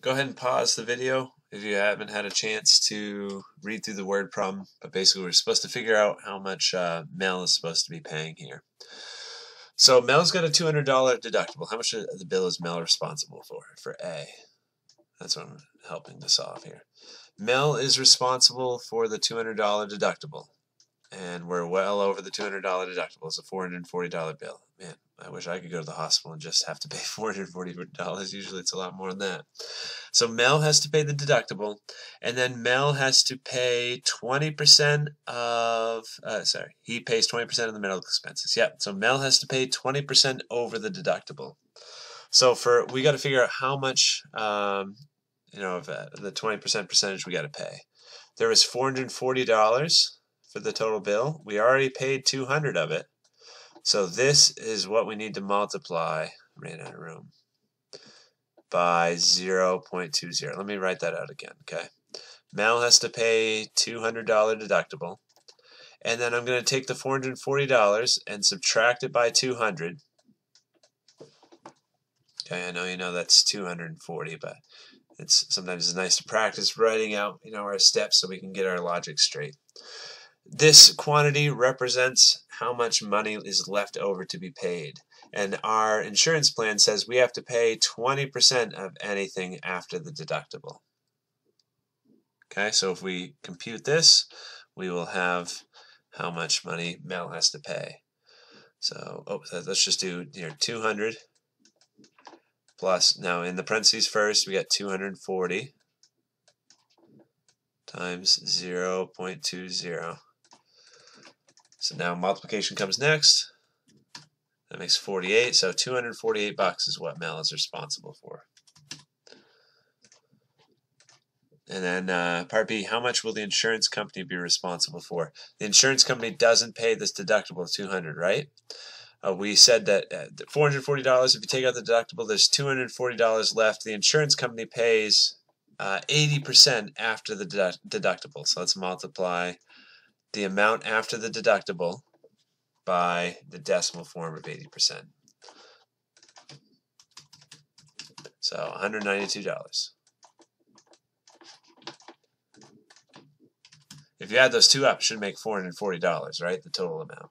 Go ahead and pause the video if you haven't had a chance to read through the word problem. But basically, we're supposed to figure out how much Mel is supposed to be paying here. So Mel's got a $200 deductible. How much of the bill is Mel responsible for A? That's what I'm helping to solve here. Mel is responsible for the $200 deductible. And we're well over the $200 deductible. It's a $440 bill. Man, I wish I could go to the hospital and just have to pay $440. Usually it's a lot more than that. So Mel has to pay the deductible, and then Mel has to pay 20% of, he pays 20% of the medical expenses. Yep, so Mel has to pay 20% over the deductible. So we got to figure out how much, of the 20% percentage we got to pay. There was $440 for the total bill. We already paid 200 of it. So this is what we need to multiply, ran out of room, by 0.20. Let me write that out again, okay? Mel has to pay $200 deductible. And then I'm going to take the $440 and subtract it by 200. Okay, I know you know that's 240, but sometimes it's nice to practice writing out our steps so we can get our logic straight. This quantity represents how much money is left over to be paid. And our insurance plan says we have to pay 20% of anything after the deductible. Okay, so if we compute this, we will have how much money Mel has to pay. So let's just do 200 plus, now in the parentheses first, we got 240 times 0.20. So now multiplication comes next. That makes 48. So $248 is what Mel is responsible for. And then part B, how much will the insurance company be responsible for? The insurance company doesn't pay this deductible of $200, right? We said that $440, if you take out the deductible, there's $240 left. The insurance company pays 80% after the deductible. So let's multiply the amount after the deductible by the decimal form of 80%. So $192. If you add those two up, it should make $440, right? The total amount.